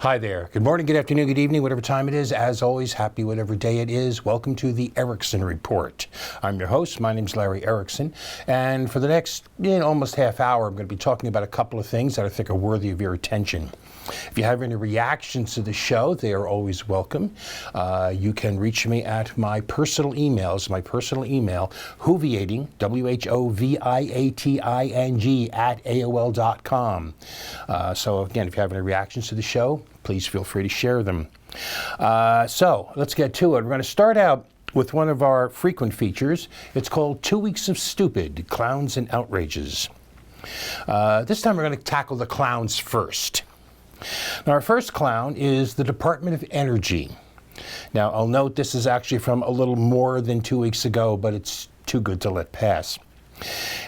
Hi there. Good morning, good afternoon, good evening, whatever time it is. As always, happy whatever day it is. Welcome to the Erickson Report. I'm your host. My name's Larry Erickson. And for the next almost half hour, I'm going to be talking about a couple of things that I think are worthy of your attention. If you have any reactions to the show, they are always welcome. You can reach me at my personal emails. My personal email, Whoviating, WHOVIATING at AOL.com. So again, if you have any reactions to the show, please feel free to share them. So let's get to it. We're going to start out with one of our frequent features. It's called 2 Weeks of Stupid, Clowns and Outrages. This time we're going to tackle the clowns first. Now, our first clown is the Department of Energy. Now, I'll note this is actually from a little more than 2 weeks ago, but it's too good to let pass.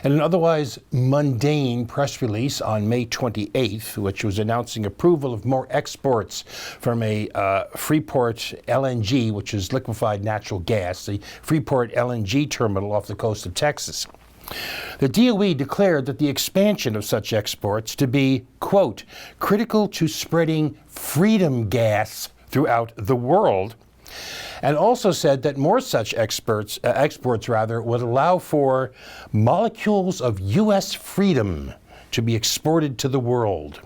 In an otherwise mundane press release on May 28th, which was announcing approval of more exports from a Freeport LNG, which is liquefied natural gas, the Freeport LNG terminal off the coast of Texas. The DOE declared that the expansion of such exports to be, quote, critical to spreading freedom gas throughout the world, and also said that more such exports would allow for molecules of U.S. freedom to be exported to the world.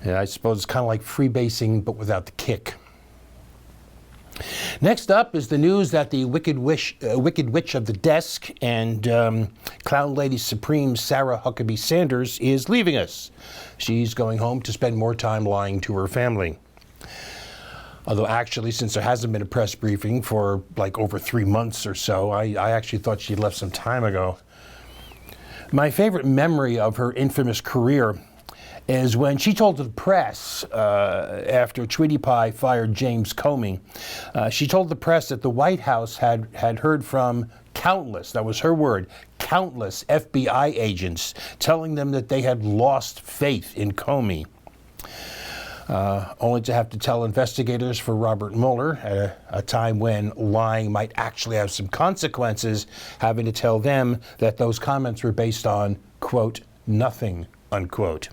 And I suppose it's kind of like freebasing, but without the kick. Next up is the news that the Wicked Witch of the Desk and Clown Lady Supreme Sarah Huckabee Sanders is leaving us. She's going home to spend more time lying to her family. Although actually, since there hasn't been a press briefing for like over 3 months or so, I actually thought she'd left some time ago. My favorite memory of her infamous career is when she told the press, after Tweety Pie fired James Comey, she told the press that the White House had heard from countless, that was her word, countless FBI agents telling them that they had lost faith in Comey. Only to have to tell investigators for Robert Mueller at a time when lying might actually have some consequences, having to tell them that those comments were based on, quote, nothing, unquote.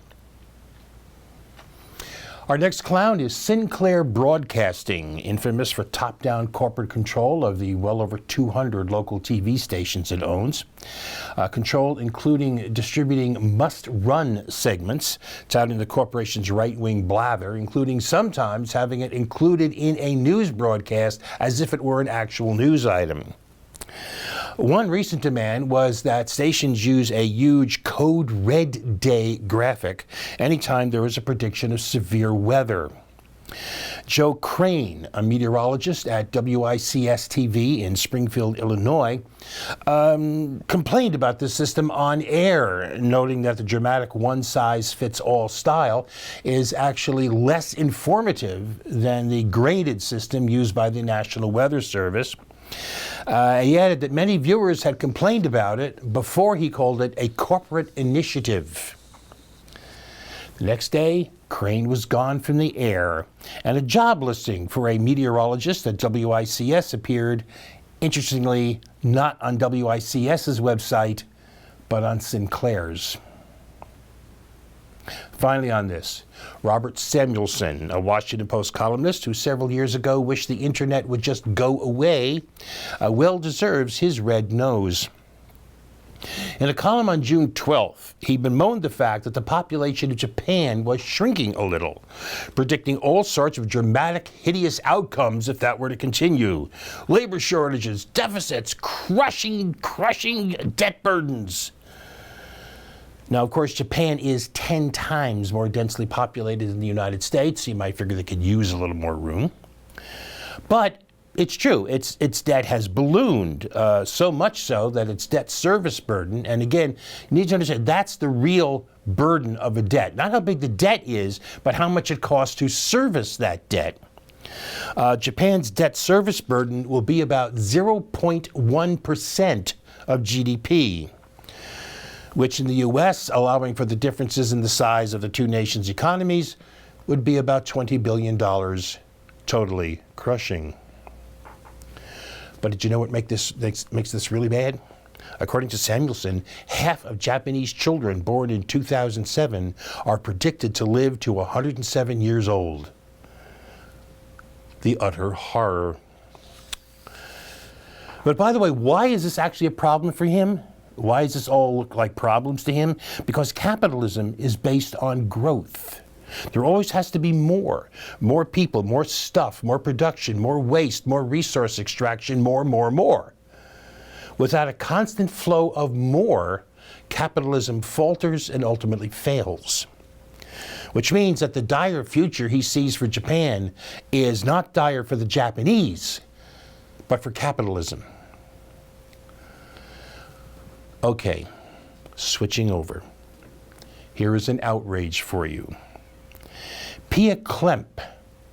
Our next clown is Sinclair Broadcasting, infamous for top-down corporate control of the well over 200 local TV stations it owns. Control including distributing must-run segments, touting the corporation's right-wing blather, including sometimes having it included in a news broadcast as if it were an actual news item. One recent demand was that stations use a huge Code Red Day graphic anytime there is a prediction of severe weather. Joe Crane, a meteorologist at WICS-TV in Springfield, Illinois, complained about the system on air, noting that the dramatic one-size-fits-all style is actually less informative than the graded system used by the National Weather Service. He added that many viewers had complained about it before he called it a corporate initiative. The next day, Crane was gone from the air, and a job listing for a meteorologist at WICS appeared, interestingly, not on WICS's website, but on Sinclair's. Finally on this, Robert Samuelson, a Washington Post columnist who several years ago wished the internet would just go away, well deserves his red nose. In a column on June 12th, he bemoaned the fact that the population of Japan was shrinking a little, predicting all sorts of dramatic, hideous outcomes if that were to continue. Labor shortages, deficits, crushing debt burdens. Now, of course, Japan is 10 times more densely populated than the United States. You might figure they could use a little more room. But it's true. Its debt has ballooned, so much so that its debt service burden, and again, you need to understand, that's the real burden of a debt. Not how big the debt is, but how much it costs to service that debt. Japan's debt service burden will be about 0.1% of GDP. Which in the U.S., allowing for the differences in the size of the two nations' economies, would be about $20 billion, totally crushing. But did you know what makes this really bad? According to Samuelson, half of Japanese children born in 2007 are predicted to live to 107 years old. The utter horror. But by the way, why is this actually a problem for him? Why does this all look like problems to him? Because capitalism is based on growth. There always has to be more people, more stuff, more production, more waste, more resource extraction, more. Without a constant flow of more, capitalism falters and ultimately fails. Which means that the dire future he sees for Japan is not dire for the Japanese, but for capitalism. Okay, switching over. Here is an outrage for you. Pia Klemp.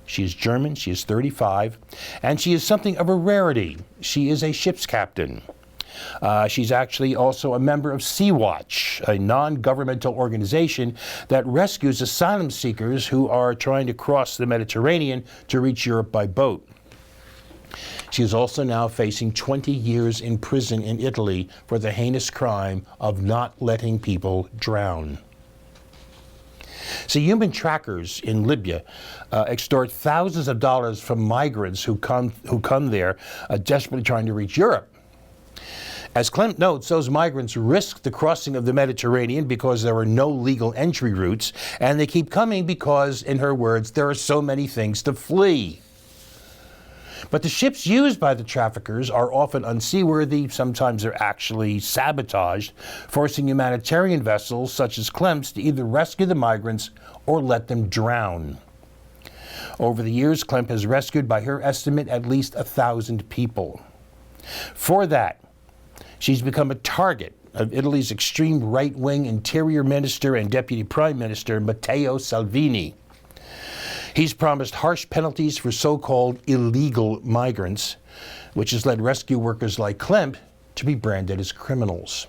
She is German, she is 35, and she is something of a rarity. She is a ship's captain. She's actually also a member of Sea-Watch, a non-governmental organization that rescues asylum seekers who are trying to cross the Mediterranean to reach Europe by boat. She is also now facing 20 years in prison in Italy for the heinous crime of not letting people drown. See, human trackers in Libya extort thousands of dollars from migrants who come there desperately trying to reach Europe. As Klemp notes, those migrants risk the crossing of the Mediterranean because there are no legal entry routes, and they keep coming because, in her words, there are so many things to flee. But the ships used by the traffickers are often unseaworthy. Sometimes they're actually sabotaged, forcing humanitarian vessels such as Klemp's to either rescue the migrants or let them drown. Over the years, Klemp has rescued, by her estimate, at least 1,000 people. For that, she's become a target of Italy's extreme right-wing interior minister and deputy prime minister, Matteo Salvini. He's promised harsh penalties for so-called illegal migrants, which has led rescue workers like Klemp to be branded as criminals.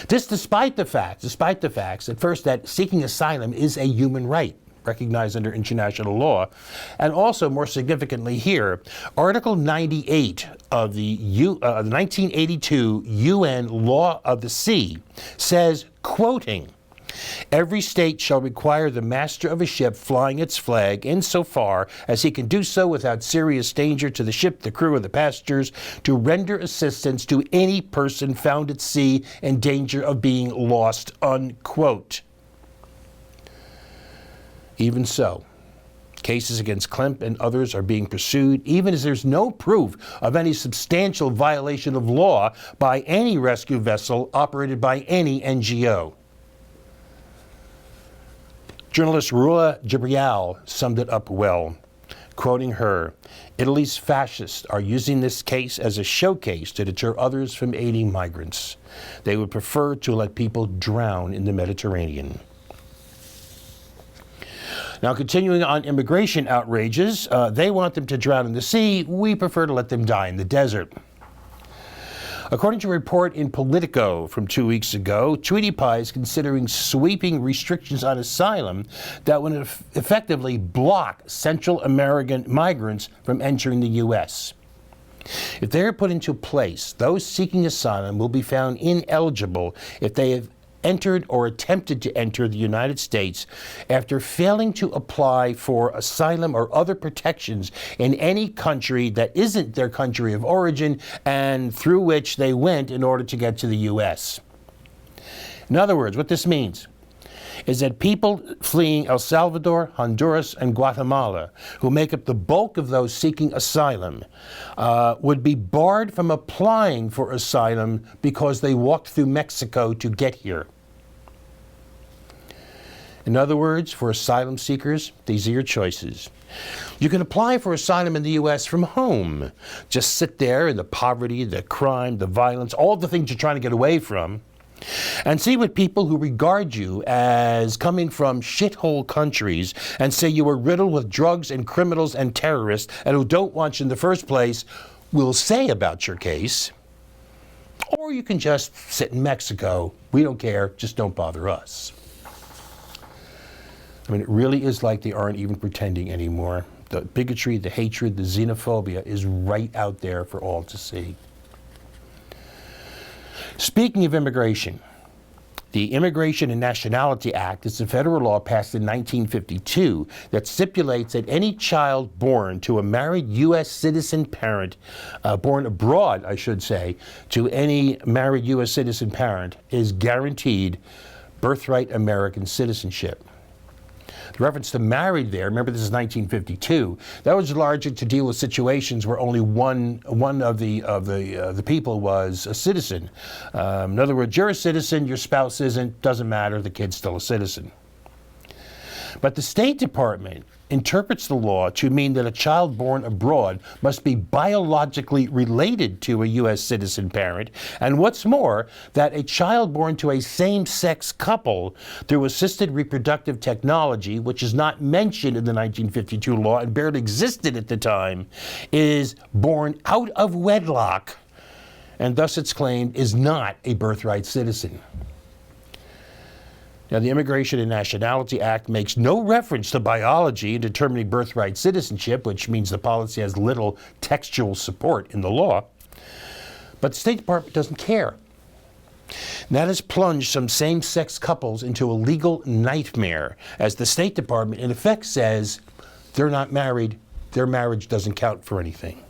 This despite the facts, at first, that seeking asylum is a human right, recognized under international law, and also, more significantly here, Article 98 of the 1982 UN Law of the Sea says, quoting, "Every state shall require the master of a ship flying its flag, insofar as he can do so without serious danger to the ship, the crew, or the passengers, to render assistance to any person found at sea in danger of being lost," unquote. Even so, cases against Klemp and others are being pursued, even as there's no proof of any substantial violation of law by any rescue vessel operated by any NGO. Journalist Rua Jibrial summed it up well. Quoting her, "Italy's fascists are using this case as a showcase to deter others from aiding migrants. They would prefer to let people drown in the Mediterranean." Now, continuing on immigration outrages, they want them to drown in the sea. We prefer to let them die in the desert. According to a report in Politico from 2 weeks ago, Tweety Pie is considering sweeping restrictions on asylum that would effectively block Central American migrants from entering the U.S. If they are put into place, those seeking asylum will be found ineligible if they have entered or attempted to enter the United States after failing to apply for asylum or other protections in any country that isn't their country of origin and through which they went in order to get to the U.S. In other words, what this means is that people fleeing El Salvador, Honduras, and Guatemala, who make up the bulk of those seeking asylum, would be barred from applying for asylum because they walked through Mexico to get here. In other words, for asylum seekers, these are your choices. You can apply for asylum in the U.S. from home. Just sit there in the poverty, the crime, the violence, all the things you're trying to get away from, and see what people who regard you as coming from shithole countries and say you are riddled with drugs and criminals and terrorists and who don't want you in the first place will say about your case. Or you can just sit in Mexico. We don't care. Just don't bother us. I mean, it really is like they aren't even pretending anymore. The bigotry, the hatred, the xenophobia is right out there for all to see. Speaking of immigration, the Immigration and Nationality Act is a federal law passed in 1952 that stipulates that any child born to a married U.S. citizen parent, born abroad, I should say, to any married U.S. citizen parent is guaranteed birthright American citizenship. The reference to married there, remember this is 1952, that was largely to deal with situations where only one of the people was a citizen. In other words, you're a citizen, your spouse isn't, doesn't matter, the kid's still a citizen. But the State Department interprets the law to mean that a child born abroad must be biologically related to a U.S. citizen parent, and what's more, that a child born to a same-sex couple through assisted reproductive technology, which is not mentioned in the 1952 law and barely existed at the time, is born out of wedlock, and thus it's claimed is not a birthright citizen. Now, the Immigration and Nationality Act makes no reference to biology in determining birthright citizenship, which means the policy has little textual support in the law. But the State Department doesn't care. And that has plunged some same-sex couples into a legal nightmare, as the State Department, in effect, says they're not married, their marriage doesn't count for anything.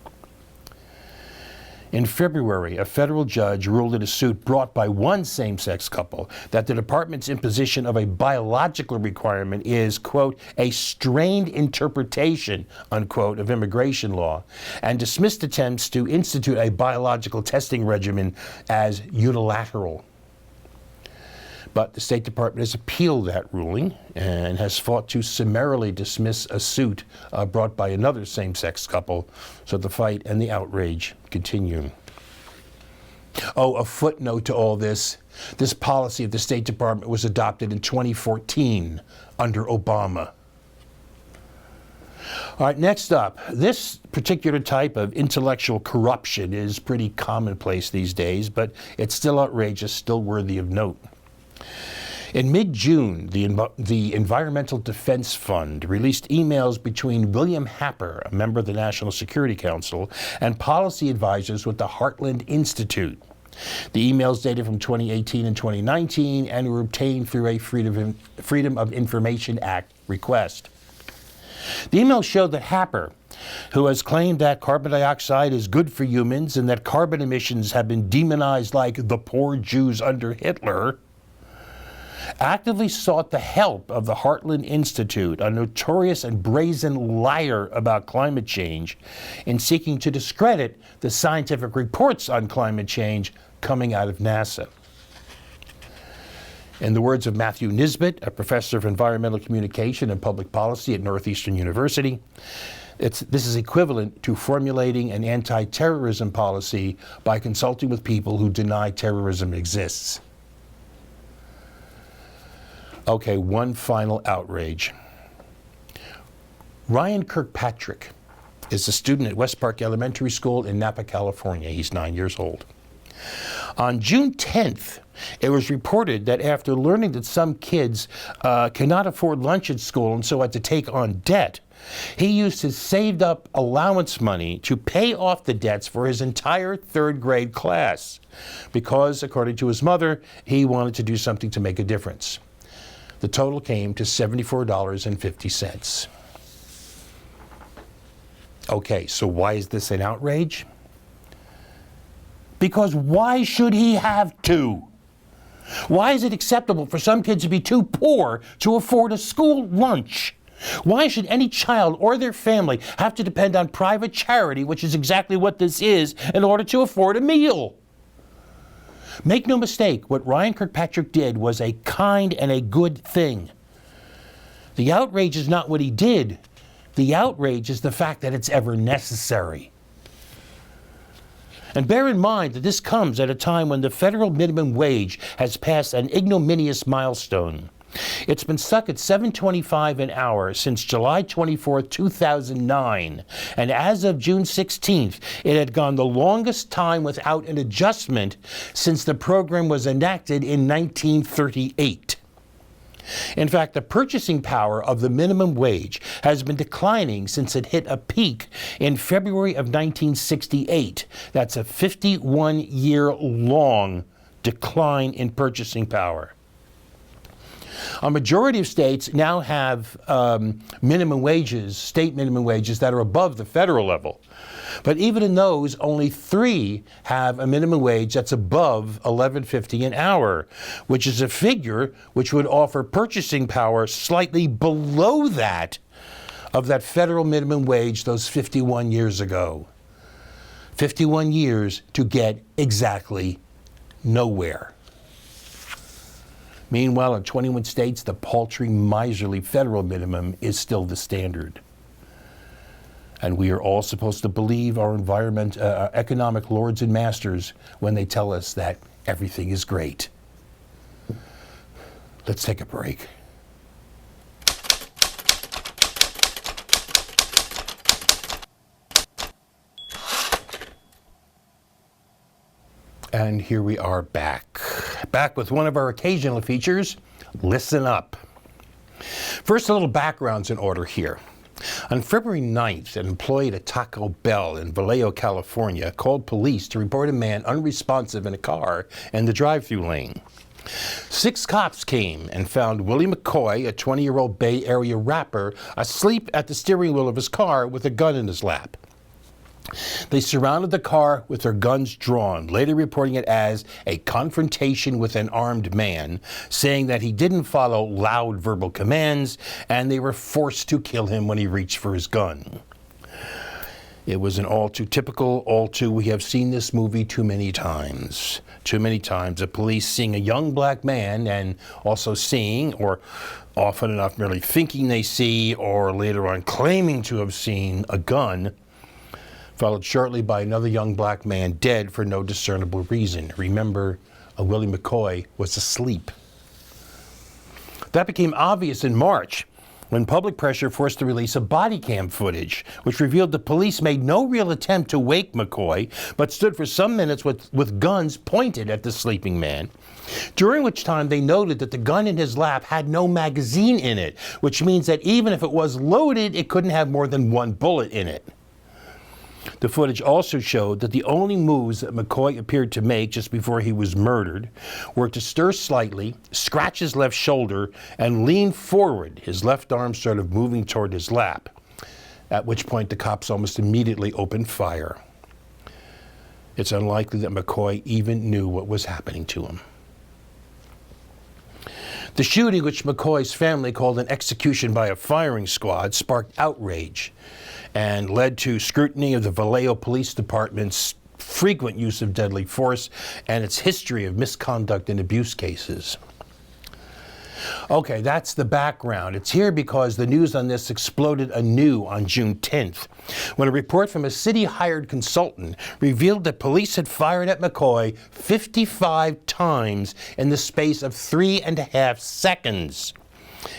In February, a federal judge ruled in a suit brought by one same-sex couple that the department's imposition of a biological requirement is, quote, a strained interpretation, unquote, of immigration law, and dismissed attempts to institute a biological testing regimen as unilateral. But the State Department has appealed that ruling and has fought to summarily dismiss a suit brought by another same-sex couple, so the fight and the outrage continue. Oh, a footnote to all this. This policy of the State Department was adopted in 2014 under Obama. All right, next up, this particular type of intellectual corruption is pretty commonplace these days, but it's still outrageous, still worthy of note. In mid-June, the Environmental Defense Fund released emails between William Happer, a member of the National Security Council, and policy advisors with the Heartland Institute. The emails dated from 2018 and 2019 and were obtained through a Freedom of Information Act request. The emails showed that Happer, who has claimed that carbon dioxide is good for humans and that carbon emissions have been demonized like the poor Jews under Hitler, actively sought the help of the Heartland Institute, a notorious and brazen liar about climate change, in seeking to discredit the scientific reports on climate change coming out of NASA. In the words of Matthew Nisbet, a professor of environmental communication and public policy at Northeastern University, this is equivalent to formulating an anti-terrorism policy by consulting with people who deny terrorism exists. Okay, one final outrage. Ryan Kirkpatrick is a student at West Park Elementary School in Napa, California. He's 9 years old. On June 10th, it was reported that after learning that some kids cannot afford lunch at school and so had to take on debt, he used his saved up allowance money to pay off the debts for his entire third grade class because, according to his mother, he wanted to do something to make a difference. The total came to $74.50. Okay, so why is this an outrage? Because why should he have to? Why is it acceptable for some kids to be too poor to afford a school lunch? Why should any child or their family have to depend on private charity, which is exactly what this is, in order to afford a meal? Make no mistake, what Ryan Kirkpatrick did was a kind and a good thing. The outrage is not what he did. The outrage is the fact that it's ever necessary. And bear in mind that this comes at a time when the federal minimum wage has passed an ignominious milestone. It's been stuck at $7.25 an hour since July 24, 2009, and as of June 16th, it had gone the longest time without an adjustment since the program was enacted in 1938. In fact, the purchasing power of the minimum wage has been declining since it hit a peak in February of 1968. That's a 51-year-long decline in purchasing power. A majority of states now have minimum wages, state minimum wages, that are above the federal level. But even in those, only 3 have a minimum wage that's above $11.50 an hour, which is a figure which would offer purchasing power slightly below that of that federal minimum wage those 51 years ago. 51 years to get exactly nowhere. Meanwhile, in 21 states, the paltry, miserly federal minimum is still the standard. And we are all supposed to believe our economic lords and masters when they tell us that everything is great. Let's take a break. And here we are back with one of our occasional features, Listen Up. First, a little background's in order here. On February 9th, an employee at a Taco Bell in Vallejo, California, called police to report a man unresponsive in a car in the drive-thru lane. 6 cops came and found Willie McCoy, a 20-year-old Bay Area rapper, asleep at the steering wheel of his car with a gun in his lap. They surrounded the car with their guns drawn, later reporting it as a confrontation with an armed man, saying that he didn't follow loud verbal commands and they were forced to kill him when he reached for his gun. It was an all too typical, we have seen this movie too many times. Too many times, the police seeing a young black man and also seeing, or often enough merely thinking they see, or later on claiming to have seen a gun, followed shortly by another young black man dead for no discernible reason. Remember, Willie McCoy was asleep. That became obvious in March when public pressure forced the release of body cam footage, which revealed the police made no real attempt to wake McCoy, but stood for some minutes with guns pointed at the sleeping man, during which time they noted that the gun in his lap had no magazine in it, which means that even if it was loaded, it couldn't have more than 1 bullet in it. The footage also showed that the only moves that McCoy appeared to make just before he was murdered were to stir slightly, scratch his left shoulder, and lean forward, his left arm sort of moving toward his lap, at which point the cops almost immediately opened fire. It's unlikely that McCoy even knew what was happening to him. The shooting, which McCoy's family called an execution by a firing squad, sparked outrage and led to scrutiny of the Vallejo Police Department's frequent use of deadly force and its history of misconduct and abuse cases. Okay, that's the background. It's here because the news on this exploded anew on June 10th, when a report from a city-hired consultant revealed that police had fired at McCoy 55 times in the space of 3.5 seconds.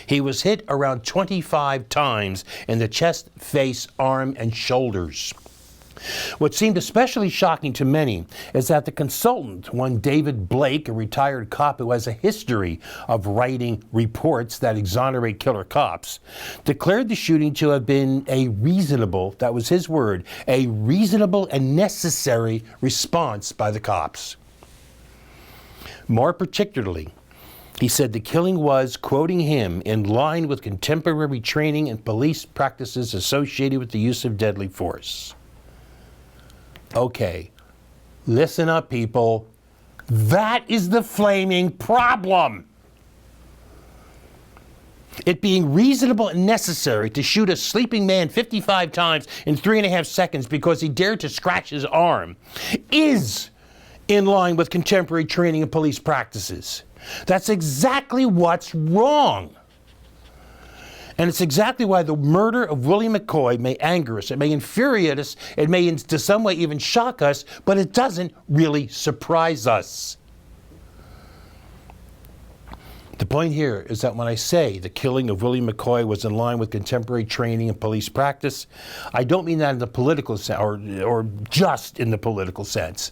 He was hit around 25 times in the chest, face, arm, and shoulders. What seemed especially shocking to many is that the consultant, one David Blake, a retired cop who has a history of writing reports that exonerate killer cops, declared the shooting to have been a reasonable, that was his word, a reasonable and necessary response by the cops. More particularly, he said the killing was, quoting him, in line with contemporary training and police practices associated with the use of deadly force. Okay, listen up, people. That is the flaming problem. It being reasonable and necessary to shoot a sleeping man 55 times in 3.5 seconds because he dared to scratch his arm is in line with contemporary training and police practices. That's exactly what's wrong. And it's exactly why the murder of Willie McCoy may anger us, it may infuriate us, it may to some way even shock us, but it doesn't really surprise us. The point here is that when I say the killing of Willie McCoy was in line with contemporary training and police practice, I don't mean that in the political sense, or just in the political sense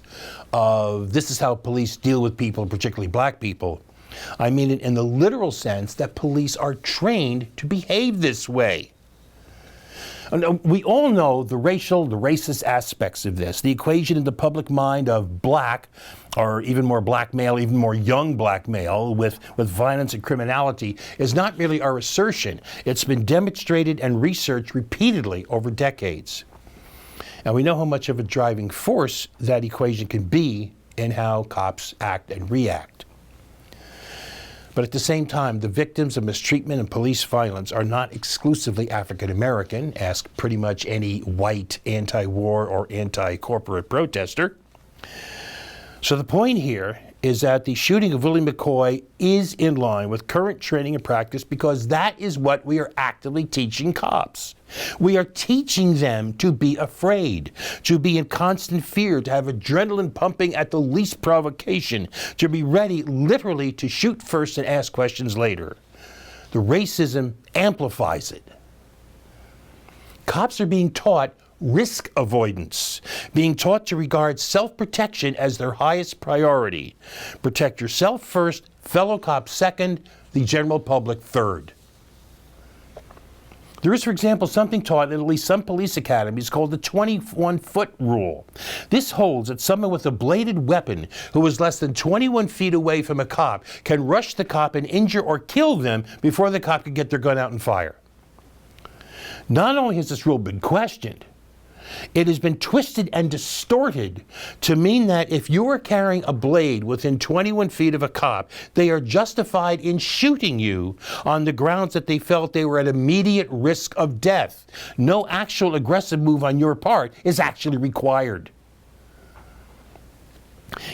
of this is how police deal with people, particularly black people. I mean it in the literal sense that police are trained to behave this way. We all know the racist aspects of this. The equation in the public mind of black, or even more black male, even more young black male with violence and criminality is not really our assertion. It's been demonstrated and researched repeatedly over decades. And we know how much of a driving force that equation can be in how cops act and react. But at the same time, the victims of mistreatment and police violence are not exclusively African American. Ask pretty much any white anti-war or anti-corporate protester. So the point here is that the shooting of Willie McCoy is in line with current training and practice because that is what we are actively teaching cops. We are teaching them to be afraid, to be in constant fear, to have adrenaline pumping at the least provocation, to be ready literally to shoot first and ask questions later. The racism amplifies it. Cops are being taught risk avoidance, being taught to regard self-protection as their highest priority. Protect yourself first, fellow cops second, the general public third. There is, for example, something taught in at least some police academies called the 21-foot rule. This holds that someone with a bladed weapon who is less than 21 feet away from a cop can rush the cop and injure or kill them before the cop can get their gun out and fire. Not only has this rule been questioned, it has been twisted and distorted to mean that if you are carrying a blade within 21 feet of a cop, they are justified in shooting you on the grounds that they felt they were at immediate risk of death. No actual aggressive move on your part is actually required.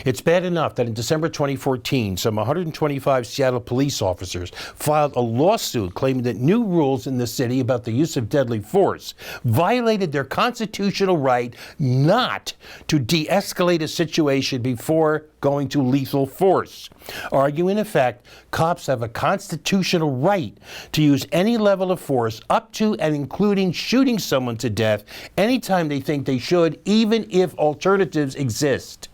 It's bad enough that in December 2014, some 125 Seattle police officers filed a lawsuit claiming that new rules in the city about the use of deadly force violated their constitutional right not to de-escalate a situation before going to lethal force, arguing, in effect, cops have a constitutional right to use any level of force up to and including shooting someone to death anytime they think they should, even if alternatives exist.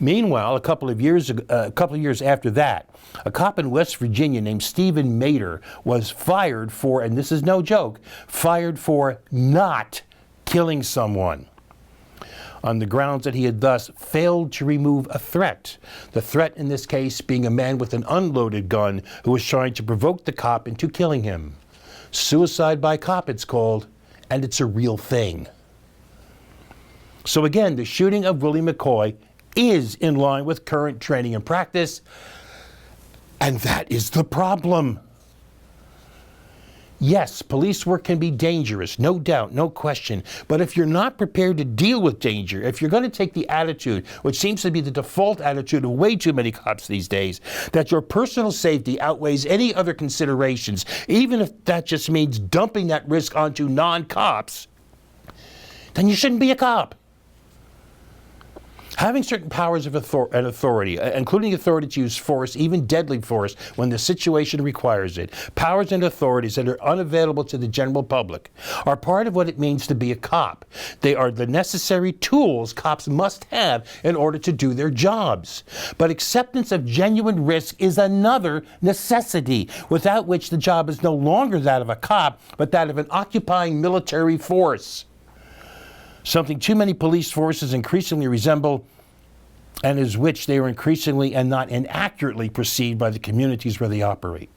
Meanwhile, a couple of years after that, a cop in West Virginia named Stephen Mater was fired for, and this is no joke, fired for not killing someone on the grounds that he had thus failed to remove a threat. The threat in this case being a man with an unloaded gun who was trying to provoke the cop into killing him. Suicide by cop, it's called, and it's a real thing. So again, the shooting of Willie McCoy is in line with current training and practice, and that is the problem. Yes, police work can be dangerous, no doubt, no question, but if you're not prepared to deal with danger, if you're going to take the attitude, which seems to be the default attitude of way too many cops these days, that your personal safety outweighs any other considerations, even if that just means dumping that risk onto non-cops, then you shouldn't be a cop. Having certain powers of authority, including the authority to use force, even deadly force, when the situation requires it, powers and authorities that are unavailable to the general public, are part of what it means to be a cop. They are the necessary tools cops must have in order to do their jobs. But acceptance of genuine risk is another necessity, without which the job is no longer that of a cop, but that of an occupying military force. Something too many police forces increasingly resemble, and is which they are increasingly and not inaccurately perceived by the communities where they operate.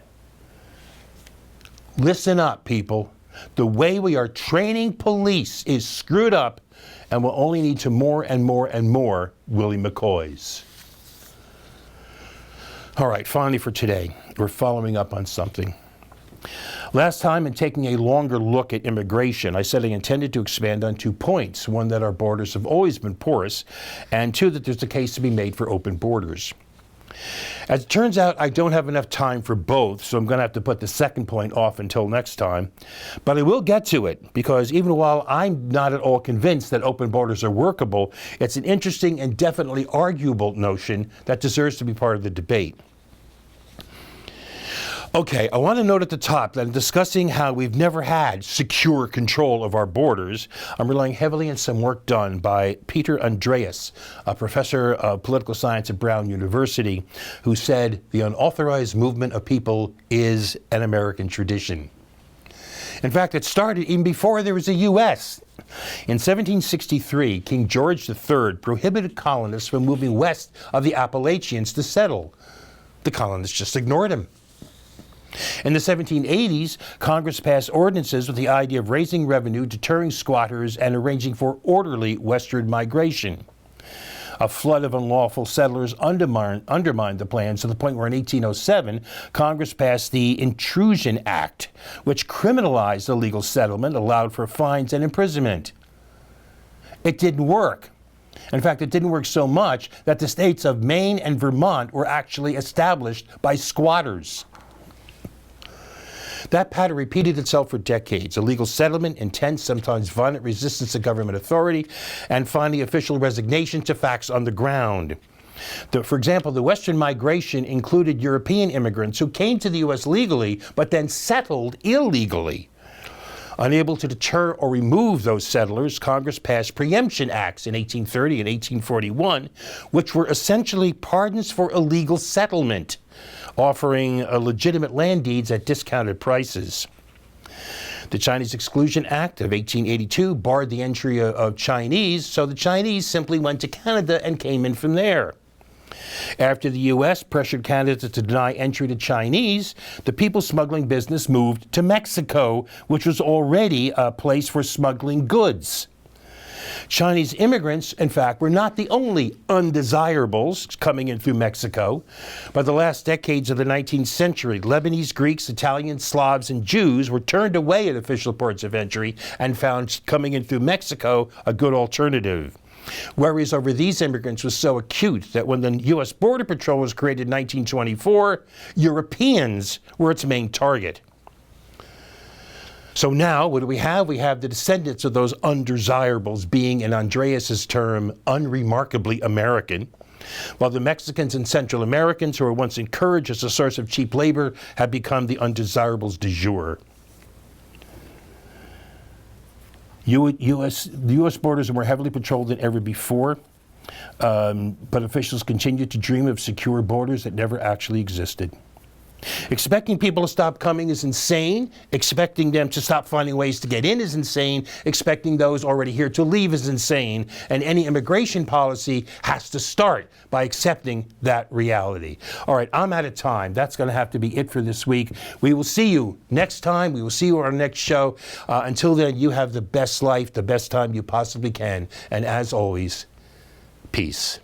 Listen up, people. The way we are training police is screwed up, and will only lead to more and more and more Willie McCoys. All right, finally for today, we're following up on something. Last time, in taking a longer look at immigration, I said I intended to expand on 2 points. One, that our borders have always been porous, and two, that there's a case to be made for open borders. As it turns out, I don't have enough time for both, so I'm going to have to put the second point off until next time. But I will get to it, because even while I'm not at all convinced that open borders are workable, it's an interesting and definitely arguable notion that deserves to be part of the debate. Okay, I want to note at the top that in discussing how we've never had secure control of our borders, I'm relying heavily on some work done by Peter Andreas, a professor of political science at Brown University, who said the unauthorized movement of people is an American tradition. In fact, it started even before there was a U.S. In 1763, King George III prohibited colonists from moving west of the Appalachians to settle. The colonists just ignored him. In the 1780s, Congress passed ordinances with the idea of raising revenue, deterring squatters, and arranging for orderly westward migration. A flood of unlawful settlers undermined the plans to the point where in 1807, Congress passed the Intrusion Act, which criminalized illegal settlement, allowed for fines and imprisonment. It didn't work. In fact, it didn't work so much that the states of Maine and Vermont were actually established by squatters. That pattern repeated itself for decades. Illegal settlement, intense, sometimes violent resistance to government authority, and finally official resignation to facts on the ground. For example, the Western migration included European immigrants who came to the U.S. legally, but then settled illegally. Unable to deter or remove those settlers, Congress passed preemption acts in 1830 and 1841, which were essentially pardons for illegal settlement, offering legitimate land deeds at discounted prices. The Chinese Exclusion Act of 1882 barred the entry of Chinese, so the Chinese simply went to Canada and came in from there. After the U.S. pressured Canada to deny entry to Chinese, the people smuggling business moved to Mexico, which was already a place for smuggling goods. Chinese immigrants, in fact, were not the only undesirables coming in through Mexico. By the last decades of the 19th century, Lebanese, Greeks, Italians, Slavs, and Jews were turned away at official ports of entry and found coming in through Mexico a good alternative. Worries over these immigrants was so acute that when the U.S. Border Patrol was created in 1924, Europeans were its main target. So now, what do we have? We have the descendants of those undesirables being, in Andreas's term, unremarkably American, while the Mexicans and Central Americans, who were once encouraged as a source of cheap labor, have become the undesirables du jour. The U.S. borders are more heavily patrolled than ever before, but officials continue to dream of secure borders that never actually existed. Expecting people to stop coming is insane. Expecting them to stop finding ways to get in is insane. Expecting those already here to leave is insane. And any immigration policy has to start by accepting that reality. All right, I'm out of time. That's going to have to be it for this week. We will see you next time. We will see you on our next show. Until then, you have the best life, the best time you possibly can. And as always, peace.